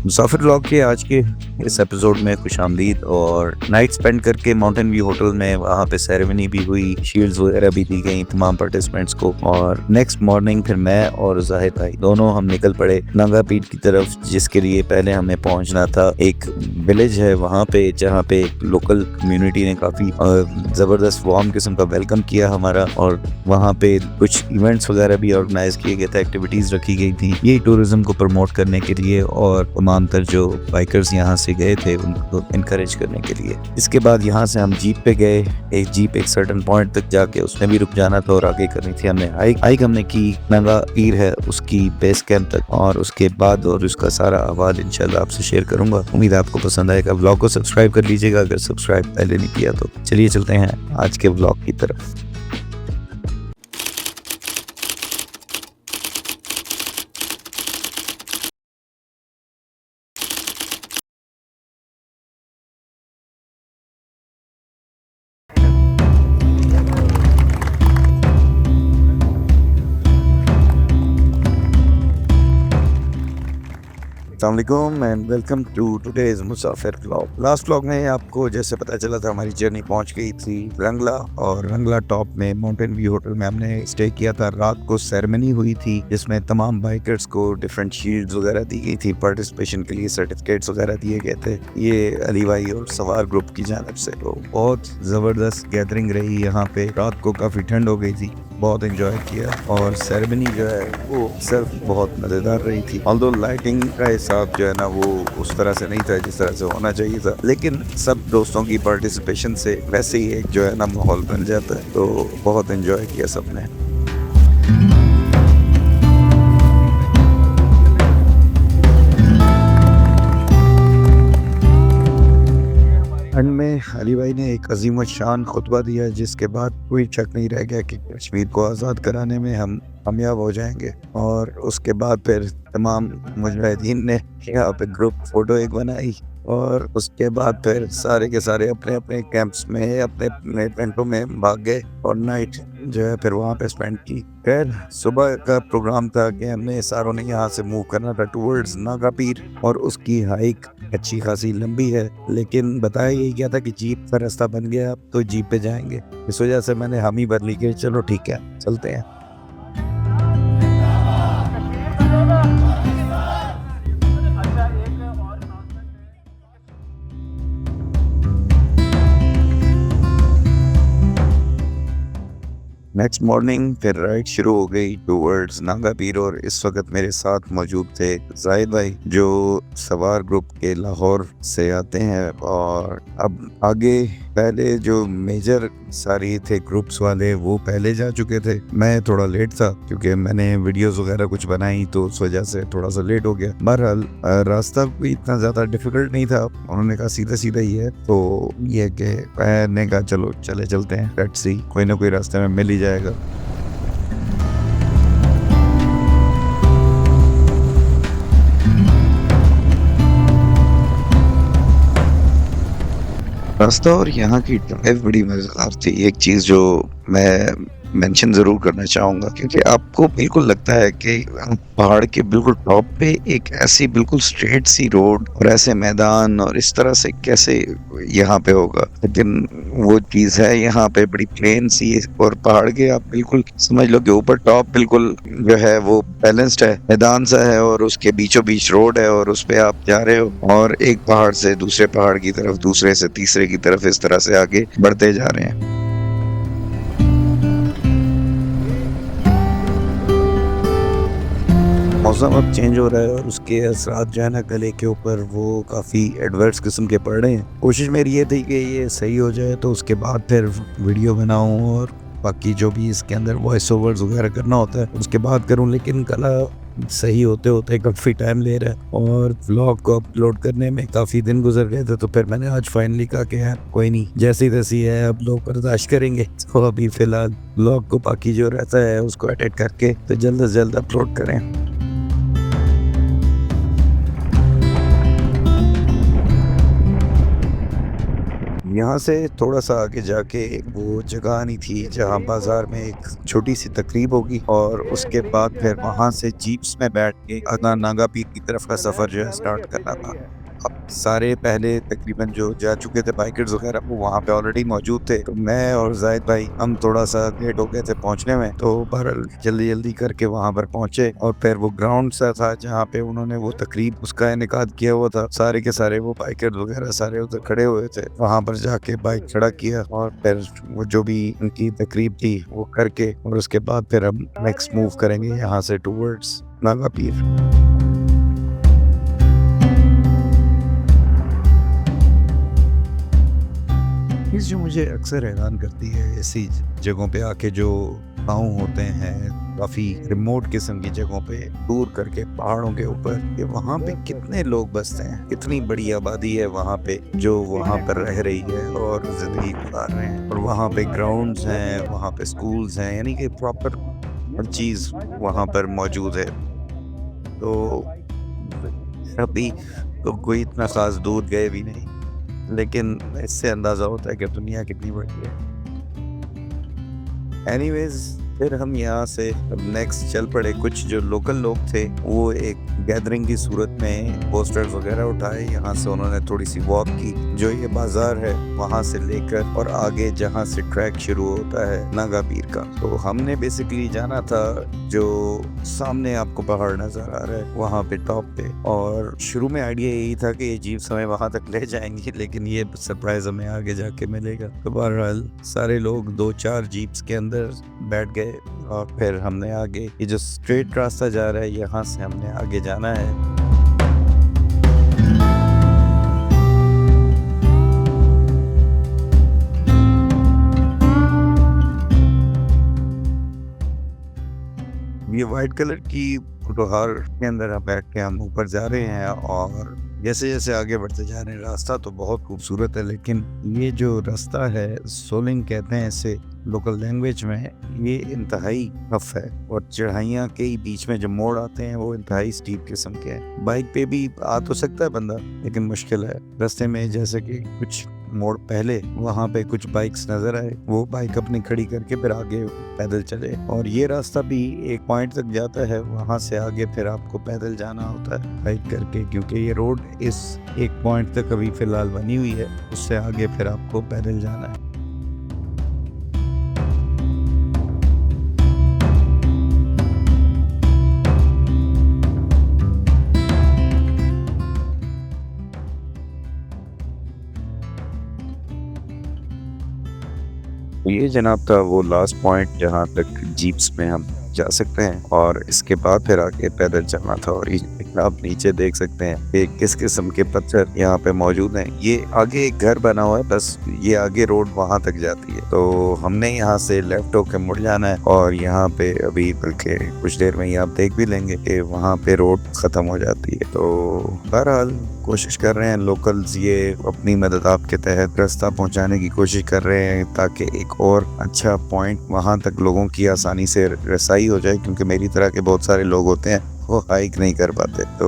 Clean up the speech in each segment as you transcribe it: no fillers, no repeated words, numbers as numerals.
मुसाफिर vlog के आज के इस एपिसोड में खुशामदीद। और नाइट स्पेंड करके माउंटेन व्यू होटल में वहाँ पे सेरेमनी भी हुई, शील्ड्स वगैरह भी दी गई तमाम पार्टिसिपेंट्स को। और नेक्स्ट मॉर्निंग फिर मैं और जाहिद भाई दोनों हम निकल पड़े नंगा पीर की तरफ, जिसके लिए पहले हमें पहुँचना था एक विलेज है वहाँ पे, जहाँ पे लोकल कम्युनिटी ने काफ़ी ज़बरदस्त वार्म किस्म का वेलकम किया हमारा। और वहाँ पे कुछ इवेंट्स वगैरह भी ऑर्गेनाइज किए गए थे, एक्टिविटीज़ रखी गई थी ये टूरिज्म को प्रमोट करने के लिए और तमाम तर जो बाइकर्स यहाँ से गए थे उनको इनकरेज करने के लिए। इसके बाद यहाँ से हम जीप पे गए। एक जीप एक सर्टेन पॉइंट तक जाके उसने भी रुक जाना था और आगे करनी थी हमने हाइक हमने की नंगा पीर है उसकी बेस कैंप तक। और उसके बाद और उसका सारा आवाज इंशाल्लाह आपसे शेयर करूंगा। उम्मीद आपको पसंद आएगा। व्लॉग को सब्सक्राइब कर लीजिएगा अगर सब्सक्राइब पहले नहीं किया तो। चलिए चलते हैं आज के व्लॉग की तरफ। अस्सलामुअलैकुम and welcome to today's Musafir vlog. Last vlog में आपको जैसे पता चला था हमारी जर्नी पहुंच गई थी रंगला, और रंगला टॉप में माउंटेन व्यू होटल में हमने स्टे किया था। रात को सेरेमनी हुई थी जिसमें तमाम बाइकर्स को डिफरेंट शील्ड्स वगैरह दी गई थी, पार्टिसिपेशन के लिए सर्टिफिकेट्स वगैरह दिए गए थे ये अली भाई और सवार ग्रुप की जानिब से। तो बहुत ज़बरदस्त गैदरिंग रही यहाँ पे। रात को काफ़ी ठंड हो गई थी, बहुत एंजॉय किया और सेरेमनी जो है वो सिर्फ बहुत मज़ेदार रही थी। ऑल्दो लाइटिंग का हिसाब जो है ना वो उस तरह से नहीं था जिस तरह से होना चाहिए था, लेकिन सब दोस्तों की पार्टिसिपेशन से वैसे ही एक जो है ना माहौल बन जाता है। तो बहुत एंजॉय किया सबने। एंड में अली भाई ने एक अजीम शान खुतबा दिया जिसके बाद कोई शक नहीं रह गया कि कश्मीर को आज़ाद कराने में हम कामयाब हो जाएंगे। और उसके बाद फिर तमाम मुजाहिदीन ने यहाँ पे ग्रुप फोटो एक बनाई और उसके बाद फिर सारे के सारे अपने अपने कैंप्स में अपने अपने टेंटों में भाग गए और नाइट जो है फिर वहाँ पे स्पेंड की। फिर सुबह का प्रोग्राम था कि हमने सारों ने यहाँ से मूव करना था टूवर्ड्स नागा पीर, और उसकी हाइक अच्छी खासी लंबी है, लेकिन बताया यही गया था कि जीप का रास्ता बन गया अब तो जीप पे जाएंगे। इस वजह से मैंने हम ही बदली के चलो ठीक है चलते हैं। नेक्स्ट मॉर्निंग फिर राइड शुरू हो गई टूवर्ड्स नागा पीर, और इस वक्त मेरे साथ मौजूद थे जाहिद भाई जो सवार ग्रुप के लाहौर से आते हैं। और अब आगे पहले जो मेजर सारी थे ग्रुप्स वाले वो पहले जा चुके थे। मैं थोड़ा लेट था क्योंकि मैंने वीडियोस वगैरह कुछ बनाई तो उस वजह से थोड़ा सा लेट हो गया। बहरहाल रास्ता भी इतना ज़्यादा डिफिकल्ट नहीं था, उन्होंने कहा सीधा सीधा ही है, तो ये कि मैंने कहा चलो चलते हैं, लेट्स सी कोई ना कोई रास्ते में मिल ही जाएगा। रास्ता और यहाँ की ड्राइव बड़ी मजेदार थी। एक चीज जो मैं मेंशन जरूर करना चाहूंगा, क्योंकि आपको बिल्कुल लगता है कि पहाड़ के बिल्कुल टॉप पे एक ऐसी बिल्कुल स्ट्रेट सी रोड और ऐसे मैदान और इस तरह से कैसे यहाँ पे होगा, लेकिन वो चीज है यहाँ पे बड़ी प्लेन सी। और पहाड़ के आप बिल्कुल समझ लो कि ऊपर टॉप बिल्कुल जो है वो बैलेंस्ड है, मैदान सा है और उसके बीचों बीच रोड है और उस पे आप जा रहे हो और एक पहाड़ से दूसरे पहाड़ की तरफ, दूसरे से तीसरे की तरफ इस तरह से आगे बढ़ते जा रहे हैं। मौसम अब चेंज हो रहा है और उसके असरात जो है ना गले के ऊपर वो काफ़ी एडवर्स किस्म के पड़ रहे हैं। कोशिश मेरी ये थी कि ये सही हो जाए तो उसके बाद फिर वीडियो बनाऊं और बाकी जो भी इसके अंदर वॉइस ओवर्स वगैरह करना होता है उसके बाद करूं, लेकिन गला सही होते होते काफ़ी टाइम ले रहा है और व्लॉग को अपलोड करने में काफ़ी दिन गुजर गए थे। तो फिर मैंने आज फाइनली कहा कि यार कोई नहीं, जैसी तैसी है अब लोग बर्दाश्त करेंगे। तो अभी फ़िलहाल व्लॉग को बाकी जो रहता है उसको एडिट करके तो जल्द से जल्द अपलोड करें। यहाँ से थोड़ा सा आगे जाके वो जगह आनी थी जहाँ बाजार में एक छोटी सी तकरीब होगी और उसके बाद फिर वहाँ से जीप्स में बैठ के अदना नागा पीर की तरफ का सफ़र जो है स्टार्ट करना था। अब सारे पहले तकरीबन जो जा चुके थे बाइकर्स वगैरह वो वहाँ पे ऑलरेडी मौजूद थे, तो मैं और जाहिद भाई हम थोड़ा सा लेट हो गए थे पहुँचने में, तो बहरहाल जल्दी जल्दी करके वहाँ पर पहुँचे और फिर वो ग्राउंड सा था जहाँ पे उन्होंने वो तकरीब उसका इनेकाद किया हुआ था। सारे के सारे वो बाइकर्स वगैरह सारे उधर खड़े हुए थे, वहाँ पर जाके बाइक खड़ा किया और फिर वो जो भी उनकी तकरीब थी वो करके और उसके बाद फिर हम नेक्स्ट मूव करेंगे यहाँ से टूवर्ड्स नागा पीर। चीज़ जो मुझे अक्सर हैरान करती है ऐसी जगहों पे आके, जो गाँव होते हैं काफ़ी रिमोट किस्म की जगहों पे दूर करके पहाड़ों के ऊपर, कि वहाँ पे कितने लोग बसते हैं, कितनी बड़ी आबादी है वहाँ पे जो वहाँ पर रह रही है और ज़िंदगी गुजार रहे हैं, और वहाँ पे ग्राउंड्स हैं, वहाँ पे स्कूल्स हैं, यानी कि प्रॉपर हर चीज़ वहाँ पर मौजूद है। तो अभी तो कोई इतना ख़ास दूर गए भी नहीं, लेकिन इससे अंदाज़ा होता है कि दुनिया कितनी बड़ी है। एनीवेज फिर हम यहाँ से अब नेक्स्ट चल पड़े। कुछ जो लोकल लोग थे वो एक गैदरिंग की सूरत में पोस्टर्स वगैरह उठाए, यहाँ से उन्होंने थोड़ी सी वॉक की जो ये बाजार है वहाँ से लेकर और आगे जहाँ से ट्रैक शुरू होता है नागा पीर का। तो हमने बेसिकली जाना था जो सामने आपको पहाड़ नज़र आ रहा है वहाँ पे टॉप पे, और शुरू में आइडिया यही था कि ये जीप्स हमें वहाँ तक ले जाएंगी, लेकिन ये सरप्राइज हमें आगे जाके मिलेगा। तो बहरहाल सारे लोग 2-4 जीप्स के अंदर बैठ गए और फिर हमने आगे ये जो स्ट्रेट रास्ता जा रहा है यहाँ से हमने आगे जाना है। ये वाइट कलर की फुटहार के अंदर हम बैठ के हम ऊपर जा रहे हैं और जैसे जैसे आगे बढ़ते जा रहे हैं रास्ता तो बहुत खूबसूरत है, लेकिन ये जो रास्ता है सोलिंग कहते हैं इसे लोकल लैंग्वेज में, ये इंतहाई टफ है और चढ़ाइयाँ के बीच में जो मोड़ आते हैं वो इंतहाई स्टीप किस्म के हैं। बाइक पे भी आ तो सकता है बंदा, लेकिन मुश्किल है। रास्ते में जैसे कि कुछ मोड़ पहले वहाँ पे कुछ बाइक्स नजर आए, वो बाइक अपनी खड़ी करके फिर आगे पैदल चले, और ये रास्ता भी एक पॉइंट तक जाता है, वहाँ से आगे फिर आपको पैदल जाना होता है बाइक करके, क्योंकि ये रोड इस एक पॉइंट तक अभी फिलहाल बनी हुई है, उससे आगे फिर आपको पैदल जाना है। ये जनाब था वो लास्ट पॉइंट जहाँ तक जीप्स में हम जा सकते हैं, और इसके बाद फिर आगे पैदल चलना था। और आप नीचे देख सकते हैं कि किस किस्म के पत्थर यहाँ पे मौजूद हैं। ये आगे एक घर बना हुआ है, बस ये आगे रोड वहाँ तक जाती है, तो हमने यहाँ से लेफ्ट होकर मुड़ जाना है, और यहाँ पे अभी बल्कि कुछ देर में ही आप देख भी लेंगे कि वहाँ पे रोड ख़त्म हो जाती है। तो बहरहाल कोशिश कर रहे हैं लोकल्स, ये अपनी मदद आपके तहत रास्ता पहुंचाने की कोशिश कर रहे हैं ताकि एक और अच्छा पॉइंट वहां तक लोगों की आसानी से रसाई हो जाए, क्योंकि मेरी तरह के बहुत सारे लोग होते हैं वो हाइक नहीं कर पाते। तो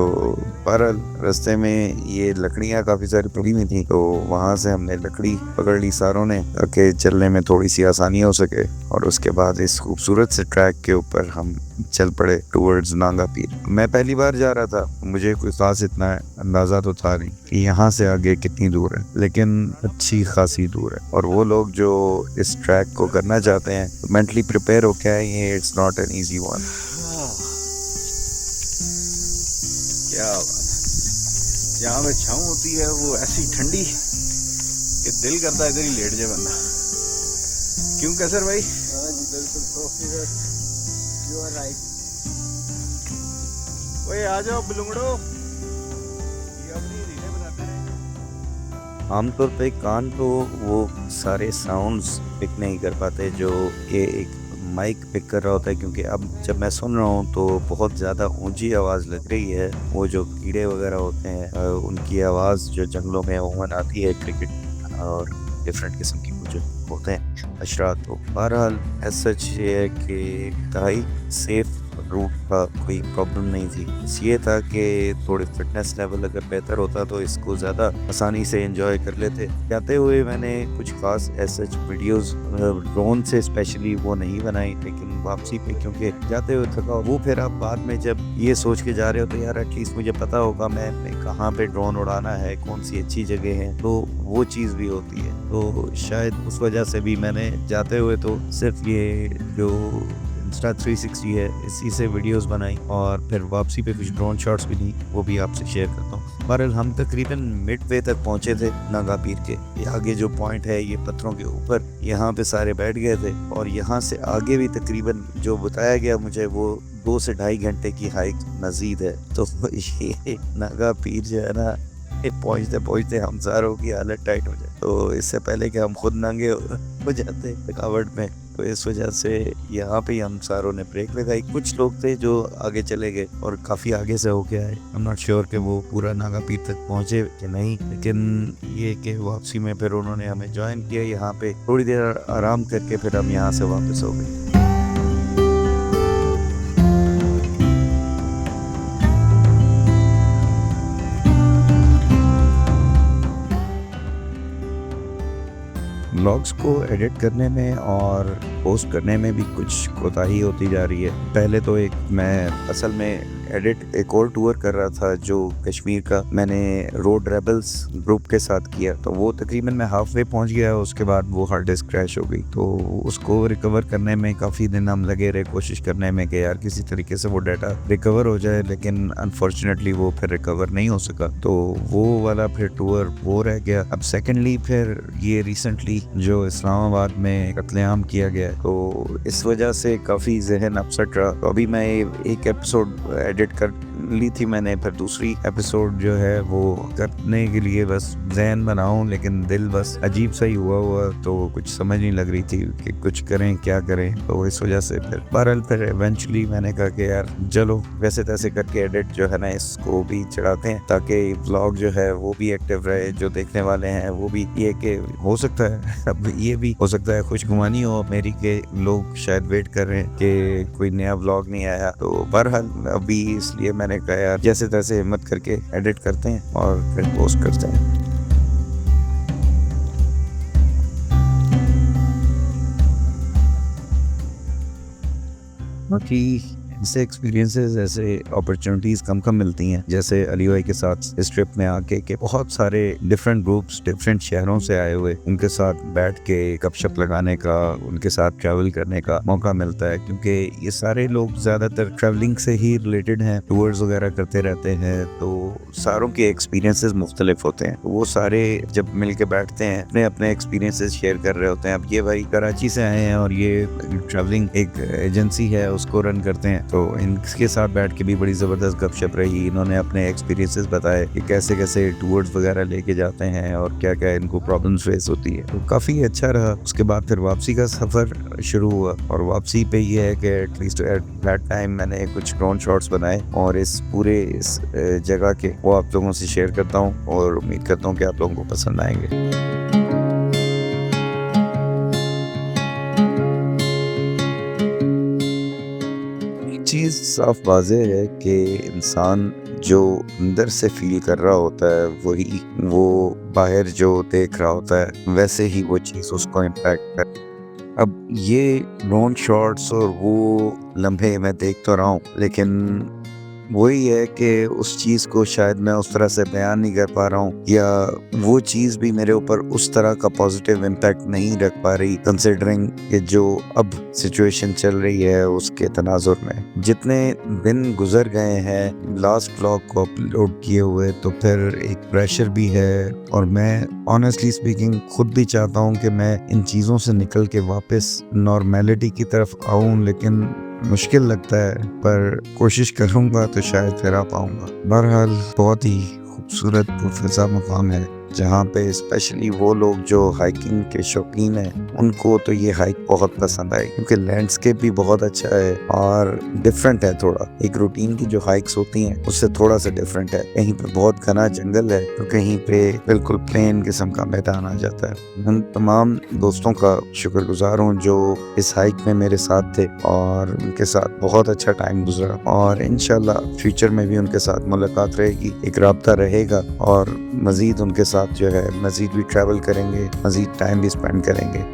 बहरहाल रास्ते में ये लकड़ियाँ काफ़ी सारी पड़ी हुई थी, तो वहाँ से हमने लकड़ी पकड़ ली सारों ने ताकि चलने में थोड़ी सी आसानी हो सके, और उसके बाद इस खूबसूरत से ट्रैक के ऊपर हम चल पड़े टूवर्ड्स नागा पीर। मैं पहली बार जा रहा था, मुझे कोई खास इतना अंदाज़ा तो था नहीं कि यहाँ से आगे कितनी दूर है, लेकिन अच्छी खासी दूर है, और वो लोग जो इस ट्रैक को करना चाहते हैं तो मेंटली प्रिपेयर हो क्या है, ये it's not an easy one. क्या जहाँ में छाँव होती है वो ऐसी ठंडी कि दिल करता है इधर ही लेट जाए बंदा। क्यों कैसर भाई? हाँ जी बिल्कुल, यू आर राइट। ओए आ जाओ बुलुंगड़ो, ये अपनी रीलें बनाते हैं। आमतौर पे कान तो वो सारे साउंड्स पिक नहीं कर पाते जो ये एक माइक पिक कर रहा होता है, क्योंकि अब जब मैं सुन रहा हूँ तो बहुत ज़्यादा ऊंची आवाज़ लग रही है। वो जो कीड़े वगैरह होते हैं उनकी आवाज़ जो जंगलों में उमन आती है, क्रिकेट और डिफरेंट किस्म की कुछ होते हैं अशरात। तो बहरहाल एज सच ये है कि इंतहाई सेफ रूट था, कोई प्रॉब्लम नहीं थी। बस ये था कि थोड़े फिटनेस लेवल अगर बेहतर होता तो इसको ज़्यादा आसानी से एंजॉय कर लेते। जाते हुए मैंने कुछ खास ऐसे वीडियोस ड्रोन से स्पेशली वो नहीं बनाई, लेकिन वापसी पे क्योंकि जाते हुए थका वो, फिर आप बाद में जब ये सोच के जा रहे हो तो यार एटलीस्ट मुझे पता होगा मैं कहाँ पे ड्रोन उड़ाना है, कौन सी अच्छी जगह है, तो वो चीज़ भी होती है। तो शायद उस वजह से भी मैंने जाते हुए तो सिर्फ ये जो इंस्टा 360 है इसी से वीडियोस बनाई, और फिर वापसी पे कुछ ड्रोन शॉट्स भी ली, वो भी आपसे शेयर करता हूँ। बहरहाल हम तकरीबन मिड वे तक पहुंचे थे नागा पीर के। ये आगे जो पॉइंट है ये पत्थरों के ऊपर, यहाँ पे सारे बैठ गए थे, और यहाँ से आगे भी तकरीबन जो बताया गया मुझे वो 2 से ढाई घंटे की हाइक मजीद है। तो ये नागा पीर जो है ना, पहुंचते पहुंचते हम सारों की हालत टाइट हो जाए, तो इससे पहले कि हम खुद नंगे हो जाते थकावट में, तो इस वजह से यहाँ पे हम सारों ने ब्रेक लगाई। कुछ लोग थे जो आगे चले गए और काफ़ी आगे से होके आए। आई एम नॉट श्योर कि वो पूरा नागा पीर तक पहुँचे कि नहीं, लेकिन ये कि वापसी में फिर उन्होंने हमें ज्वाइन किया। यहाँ पे थोड़ी देर आराम करके फिर हम यहाँ से वापस हो गए। व्लॉग्स को एडिट करने में और पोस्ट करने में भी कुछ कोताही होती जा रही है। पहले तो मैं असल में एडिट एक और टूर कर रहा था जो कश्मीर का मैंने रोड रेबल्स ग्रुप के साथ किया, तो वो तकरीबन मैं हाफ वे पहुंच गया। उसके बाद वो हार्ड डिस्क क्रैश हो गई, तो उसको रिकवर करने में काफ़ी दिन हम लगे रहे कोशिश करने में कि यार किसी तरीके से वो डाटा रिकवर हो जाए, लेकिन अनफॉर्चुनेटली वो फिर रिकवर नहीं हो सका। तो वो वाला फिर टूर वो रह गया। अब सेकेंडली फिर ये रिसेंटली जो इस्लामाबाद में कत्लेआम किया गया, तो इस वजह से काफ़ी जहन अपसेट रहा। तो अभी मैं एक एपिसोड एडिट कर ली थी मैंने, फिर दूसरी एपिसोड जो है वो करने के लिए बस जहन बनाऊं, लेकिन दिल बस अजीब सा ही हुआ, तो कुछ समझ नहीं लग रही थी कि कुछ करें क्या करें। तो इस वजह से फिर बहरहाल फिर इवेंचुअली मैंने कहा कि यार चलो वैसे तैसे करके एडिट जो है ना इसको भी चढ़ाते हैं, ताकि व्लॉग जो है वो भी एक्टिव रहे, जो देखने वाले हैं वो भी, ये कि हो सकता है अब ये भी हो सकता है खुशगुमानी हो मेरी के लोग शायद वेट कर रहे हैं कि कोई नया व्लॉग नहीं आया। तो बहरहाल अभी इसलिए मैंने कहा यार जैसे तैसे हिम्मत करके एडिट करते हैं और फिर पोस्ट करते हैं। बाकी ऐसे एक्सपीरियंसेस, ऐसे अपॉर्चुनिटीज़ कम कम मिलती हैं, जैसे अली भाई के साथ इस ट्रिप में आके कि बहुत सारे डिफरेंट ग्रुप्स डिफरेंट शहरों से आए हुए, उनके साथ बैठ के गपशप लगाने का, उनके साथ ट्रैवल करने का मौका मिलता है, क्योंकि ये सारे लोग ज़्यादातर ट्रैवलिंग से ही रिलेटेड हैं, टूर्स वगैरह करते रहते हैं, तो सारों के एक्सपीरियंसेस मुख्तलिफ होते हैं। वो सारे जब मिल के बैठते हैं अपने अपने एक्सपीरियंसेस शेयर कर रहे होते हैं। अब ये भाई कराची से आए हैं और ये ट्रैवलिंग एक एजेंसी है उसको रन करते हैं, तो इनके साथ बैठ के भी बड़ी ज़बरदस्त गपशप रही। इन्होंने अपने एक्सपीरियंसेस बताए कि कैसे कैसे टूर्स वगैरह लेके जाते हैं और क्या क्या इनको प्रॉब्लम्स फेस होती है, तो काफ़ी अच्छा रहा। उसके बाद फिर वापसी का सफ़र शुरू हुआ, और वापसी पे ये है कि एटलीस्ट एट दैट टाइम मैंने कुछ ड्रोन शॉट्स बनाए, और इस पूरे इस जगह के वो आप लोगों से शेयर करता हूँ, और उम्मीद करता हूँ कि आप लोगों को पसंद आएंगे। चीज़ साफ वाज़ेह है कि इंसान जो अंदर से फील कर रहा होता है वही वो बाहर जो देख रहा होता है, वैसे ही वो चीज़ उसको इम्पैक्ट कर। अब ये ड्रोन शॉट्स और वो लम्हे मैं देख तो रहा हूँ, लेकिन वही है कि उस चीज़ को शायद मैं उस तरह से बयान नहीं कर पा रहा हूँ, या वो चीज़ भी मेरे ऊपर उस तरह का पॉजिटिव इम्पैक्ट नहीं रख पा रही, कंसिडरिंग कि जो अब सिचुएशन चल रही है उसके तनाजुर में। जितने दिन गुजर गए हैं लास्ट व्लॉग को अपलोड किए हुए, तो फिर एक प्रेशर भी है, और मैं ऑनेस्टली स्पीकिंग खुद भी चाहता हूँ कि मैं इन चीज़ों से निकल के वापस नॉर्मेलिटी की तरफ आऊँ, लेकिन मुश्किल लगता है, पर कोशिश करूँगा तो शायद फिर आ पाऊँगा। बहरहाल बहुत ही खूबसूरत पुरफ़िज़ा मकाम है जहाँ पे स्पेशली वो लोग जो हाइकिंग के शौकीन हैं उनको तो ये हाइक बहुत पसंद आई, क्योंकि लैंडस्केप भी बहुत अच्छा है और डिफरेंट है थोड़ा। एक रूटीन की जो हाइक्स होती हैं उससे थोड़ा सा डिफरेंट है। कहीं पे बहुत घना जंगल है तो कहीं पे बिल्कुल प्लेन किस्म का मैदान आ जाता है। उन तमाम दोस्तों का शुक्रगुजार हूँ जो इस हाइक में मेरे साथ थे और उनके साथ बहुत अच्छा टाइम गुजरा, और इंशाल्लाह फ्यूचर में भी उनके साथ मुलाकात रहेगी, एक राब्ता रहेगा और मज़ीद उनके साथ जो है मज़ीद भी ट्रैवल करेंगे, मज़ीद टाइम भी स्पेंड करेंगे।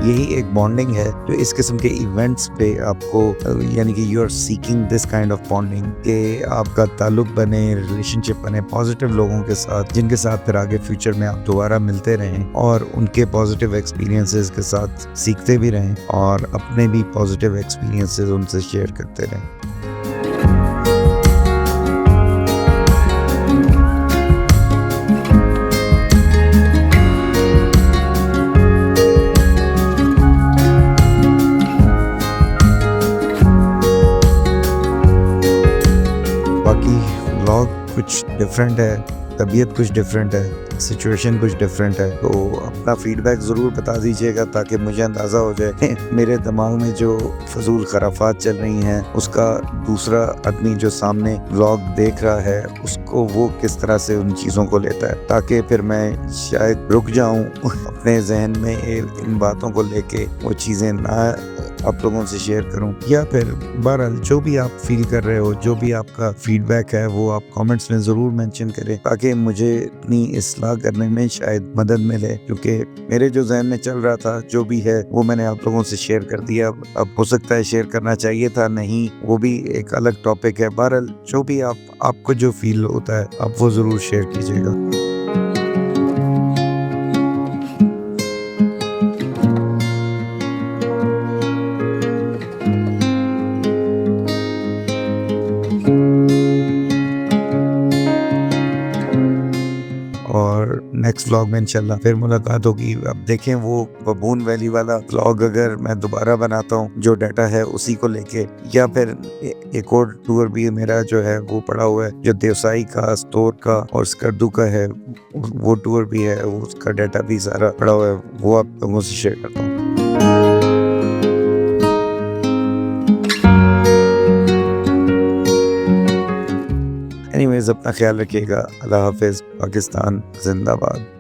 यही एक बॉन्डिंग है जो इस किस्म के इवेंट्स पे आपको यानी कि you are seeking this kind of bonding, कि आपका ताल्लुक बने, रिलेशनशिप बने पॉजिटिव लोगों के साथ, जिनके साथ फिर आगे फ्यूचर में आप दोबारा मिलते रहें और उनके पॉजिटिव एक्सपीरियंसेस के साथ सीखते भी रहें और अपने भी पॉजिटिव एक्सपीरियंसेस उनसे शेयर करते रहें। बाकी व्लॉग कुछ डिफरेंट है, तबीयत कुछ डिफरेंट है, सिचुएशन कुछ डिफरेंट है, तो अपना फीडबैक ज़रूर बता दीजिएगा ताकि मुझे अंदाज़ा हो जाए मेरे दिमाग में जो फजूल खराफात चल रही हैं उसका दूसरा आदमी जो सामने व्लॉग देख रहा है उसको वो किस तरह से उन चीज़ों को लेता है, ताकि फिर मैं शायद रुक जाऊं अपने जहन में इन बातों को लेके वो चीज़ें ना आप लोगों से शेयर करूं, या फिर बहरहाल जो भी आप फील कर रहे हो, जो भी आपका फीडबैक है वो आप कमेंट्स में ज़रूर मेंशन करें ताकि मुझे अपनी इस्लाह करने में शायद मदद मिले, क्योंकि मेरे जो जहन में चल रहा था जो भी है वो मैंने आप लोगों से शेयर कर दिया। अब हो सकता है शेयर करना चाहिए था, नहीं, वो भी एक अलग टॉपिक है। बहरहाल जो भी आपको जो फील होता है आप वो ज़रूर शेयर कीजिएगा। और नेक्स्ट व्लॉग में इंशाल्लाह फिर मुलाकात होगी। अब देखें वो बबून वैली वाला व्लॉग अगर मैं दोबारा बनाता हूँ जो डाटा है उसी को लेके, या फिर एक और टूर भी मेरा जो है वो पड़ा हुआ है जो देवसाई का, स्तोर का और स्कर्दू का है, वो टूर भी है, उसका डाटा भी सारा पड़ा हुआ है, वो आप लोगों से शेयर करता हूँ। एनीवेज अपना ख्याल रखिएगा। अल्लाह हाफिज़। पाकिस्तान जिंदाबाद।